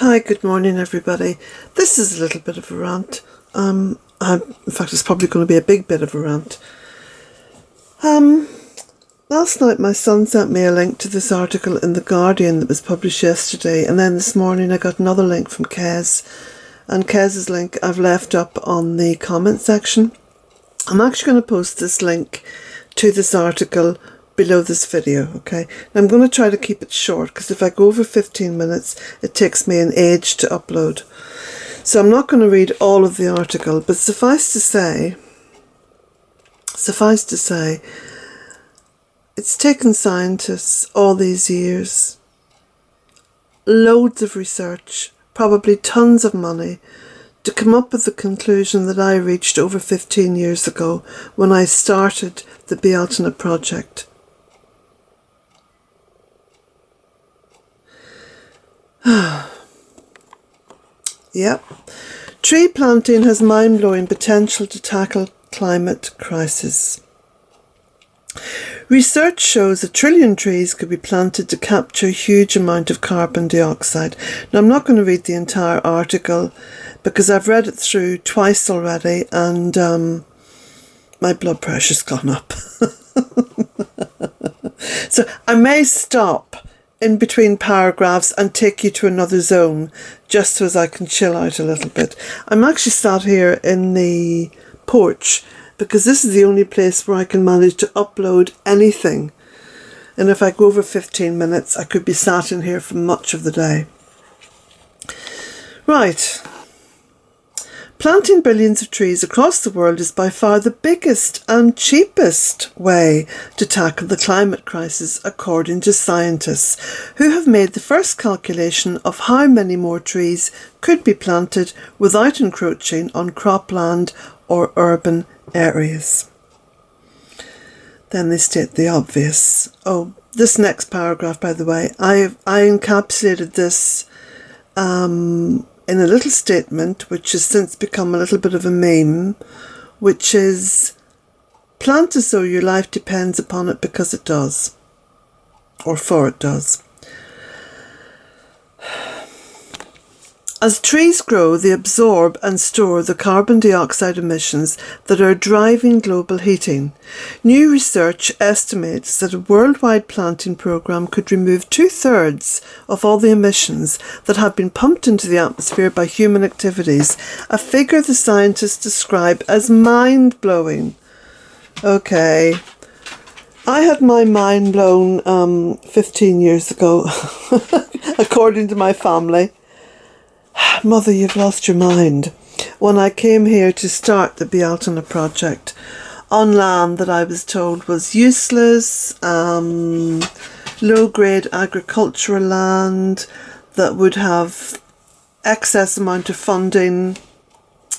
Hi, good morning everybody. This is a little bit of a rant. In fact, it's probably going to be a big bit of a rant. Last night my son sent me a link to this article in The Guardian that was published yesterday, and then this morning I got another link from Kez, and Kez's link I've left up on the comment section. I'm actually going to post this link to this article below this video, okay? Now I'm going to try to keep it short, because if I go over 15 minutes it takes me an age to upload. So I'm not going to read all of the article, but suffice to say it's taken scientists all these years, loads of research, probably tons of money, to come up with the conclusion that I reached over 15 years ago when I started the Bealtaine project. Yep. Tree planting has mind-blowing potential to tackle climate crisis. Research shows 1 trillion trees could be planted to capture a huge amount of carbon dioxide. Now, I'm not going to read the entire article because I've read it through twice already, and my blood pressure's gone up. So I may stop in between paragraphs and take you to another zone, just so as I can chill out a little bit. I'm actually sat here in the porch because this is the only place where I can manage to upload anything. And if I go over 15 minutes, I could be sat in here for much of the day. Right. Planting billions of trees across the world is by far the biggest and cheapest way to tackle the climate crisis, according to scientists, who have made the first calculation of how many more trees could be planted without encroaching on cropland or urban areas. Then they state the obvious. Oh, this next paragraph, by the way, I encapsulated this in a little statement which has since become a little bit of a meme, which is, plant as though your life depends upon it because it does, or for it does. As trees grow, they absorb and store the carbon dioxide emissions that are driving global heating. New research estimates that a worldwide planting programme could remove 2/3 of all the emissions that have been pumped into the atmosphere by human activities, a figure the scientists describe as mind-blowing. Okay, I had my mind blown 15 years ago, according to my family. Mother, you've lost your mind. When I came here to start the Bealtaine project on land that I was told was useless, low-grade agricultural land that would have excess amount of funding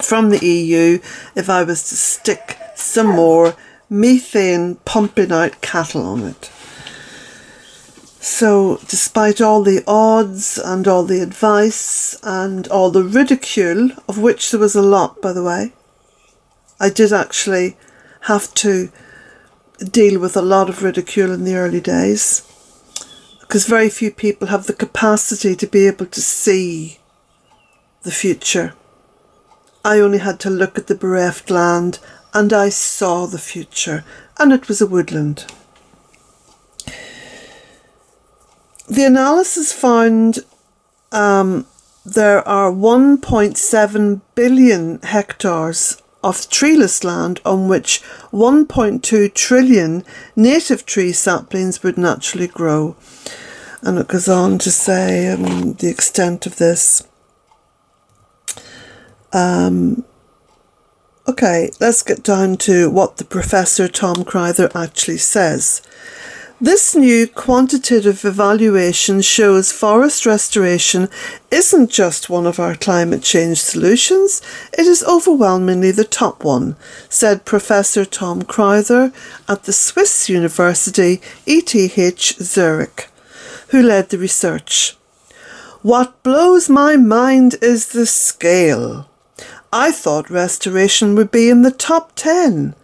from the EU if I was to stick some more methane pumping out cattle on it. So, despite all the odds and all the advice and all the ridicule, of which there was a lot, by the way, I did actually have to deal with a lot of ridicule in the early days, because very few people have the capacity to be able to see the future. I only had to look at the bereft land and I saw the future, and it was a woodland. The analysis found there are 1.7 billion hectares of treeless land on which 1.2 trillion native tree saplings would naturally grow. And it goes on to say the extent of this. Okay, let's get down to what the Professor Tom Crowther actually says. This new quantitative evaluation shows forest restoration isn't just one of our climate change solutions, it is overwhelmingly the top one, said Professor Tom Crowther at the Swiss University ETH Zurich, who led the research. What blows my mind is the scale. I thought restoration would be in the top 10,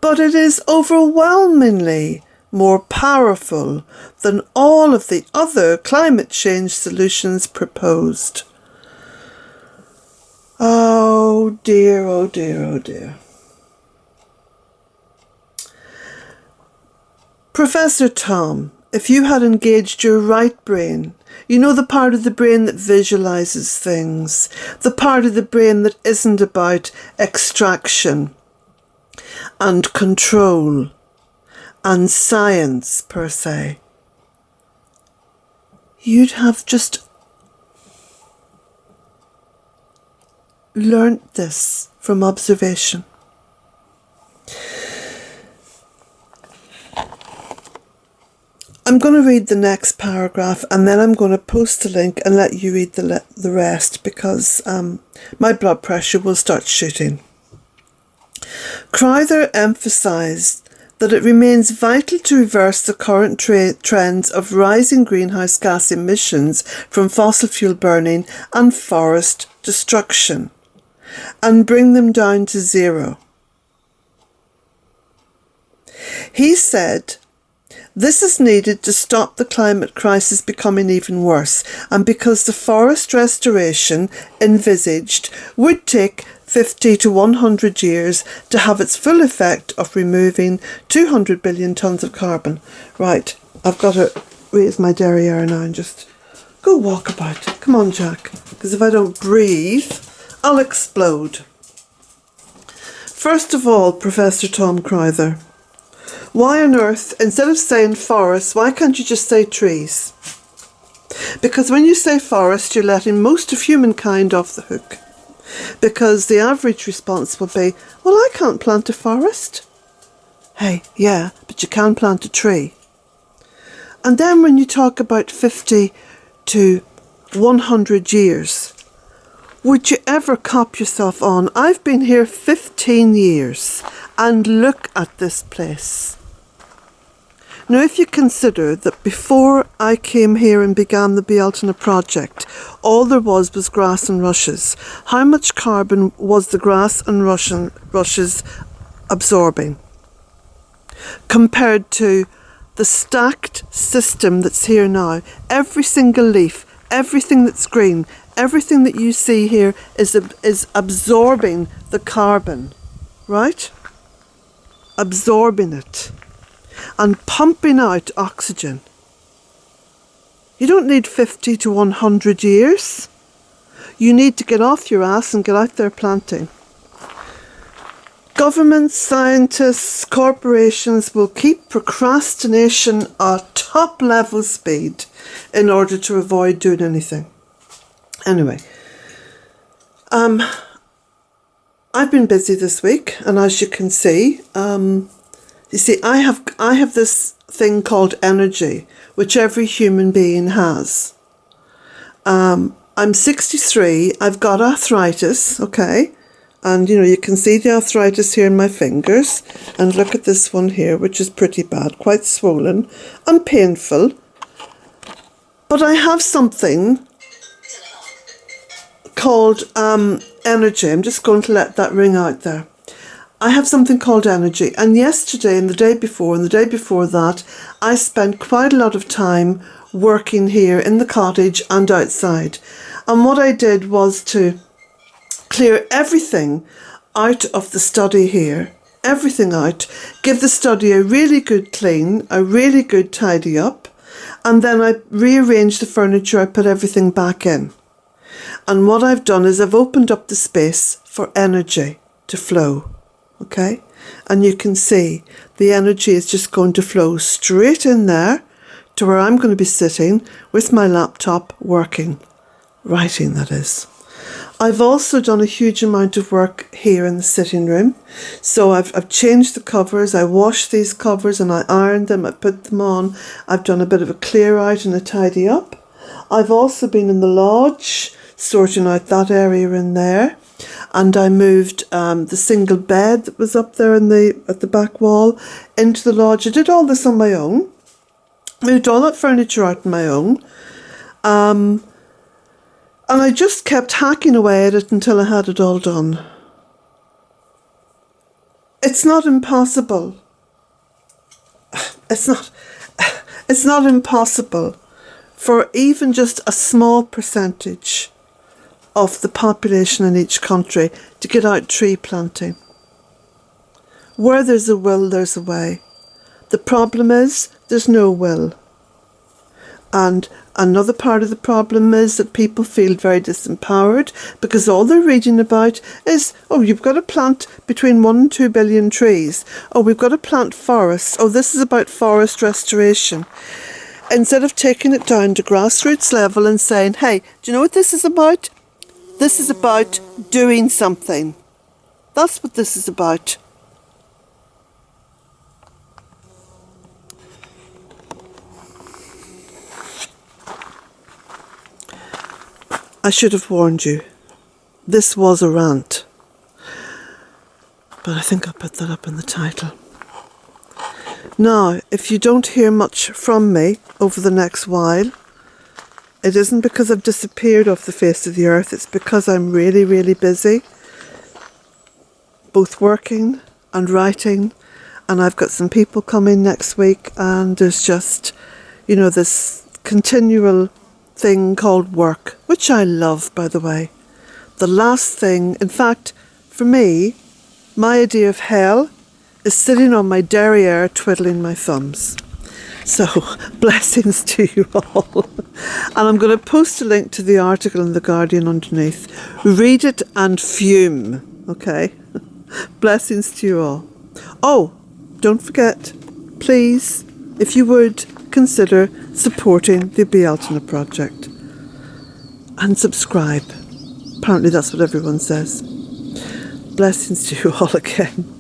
but it is overwhelmingly more powerful than all of the other climate change solutions proposed. Oh dear, oh dear, oh dear. Professor Tom, if you had engaged your right brain, you know, the part of the brain that visualizes things, the part of the brain that isn't about extraction and control and science per se, you'd have just learnt this from observation. I'm going to read the next paragraph and then I'm going to post the link and let you read the rest, because my blood pressure will start shooting. Crowther emphasised that it remains vital to reverse the current trends of rising greenhouse gas emissions from fossil fuel burning and forest destruction, and bring them down to zero. He said, this is needed to stop the climate crisis becoming even worse, and because the forest restoration envisaged would take 50 to 100 years to have its full effect of removing 200 billion tonnes of carbon. Right, I've got to raise my derriere now and just go walk about. Come on, Jack, because if I don't breathe, I'll explode. First of all, Professor Tom Crowther, why on earth, instead of saying forests, why can't you just say trees? Because when you say forest, you're letting most of humankind off the hook. Because the average response will be, well, I can't plant a forest. Hey, yeah, but you can plant a tree. And then when you talk about 50 to 100 years, would you ever cop yourself on? I've been here 15 years and look at this place. Now, if you consider that before I came here and began the Bealtaine project, all there was grass and rushes, how much carbon was the grass and rushes absorbing compared to the stacked system that's here now? Every single leaf, everything that's green, everything that you see here is absorbing the carbon, right? Absorbing it and pumping out oxygen. You don't need 50 to 100 years. You need to get off your ass and get out there planting. Governments, scientists, corporations will keep procrastination at top level speed in order to avoid doing anything. Anyway, I've been busy this week, and as you can see, you see, I have this thing called energy, which every human being has. I'm 63. I've got arthritis, okay? And, you can see the arthritis here in my fingers. And look at this one here, which is pretty bad, quite swollen and painful. But I have something called energy. I'm just going to let that ring out there. I have something called energy, and yesterday and the day before that, I spent quite a lot of time working here in the cottage and outside. And what I did was to clear everything out of the study here, everything out, give the study a really good clean, a really good tidy up, and then I rearranged the furniture, I put everything back in. And what I've done is I've opened up the space for energy to flow. Okay, and you can see the energy is just going to flow straight in there to where I'm going to be sitting with my laptop working, writing that is. I've also done a huge amount of work here in the sitting room. So I've changed the covers, I washed these covers and I ironed them, I put them on. I've done a bit of a clear out and a tidy up. I've also been in the lodge, sorting out that area in there. And I moved the single bed that was up there at the back wall into the lodge. I did all this on my own. Moved all that furniture out on my own. And I just kept hacking away at it until I had it all done. It's not impossible. It's not impossible for even just a small percentage of the population in each country to get out tree planting. Where there's a will, there's a way. The problem is there's no will. And another part of the problem is that people feel very disempowered because all they're reading about is, oh, you've got to plant between 1 and 2 billion trees. Oh, we've got to plant forests. Oh, this is about forest restoration. Instead of taking it down to grassroots level and saying, hey, do you know what this is about? This is about doing something. That's what this is about. I should have warned you. This was a rant. But I think I'll put that up in the title. Now, if you don't hear much from me over the next while, it isn't because I've disappeared off the face of the earth. It's because I'm really, really busy, both working and writing. And I've got some people coming next week, and there's just, this continual thing called work, which I love, by the way. The last thing, in fact, for me, my idea of hell is sitting on my derriere twiddling my thumbs. So, blessings to you all. And I'm going to post a link to the article in The Guardian underneath. Read it and fume, okay? Blessings to you all. Oh, don't forget, please, if you would, consider supporting the Bealtaine project. And subscribe. Apparently that's what everyone says. Blessings to you all again.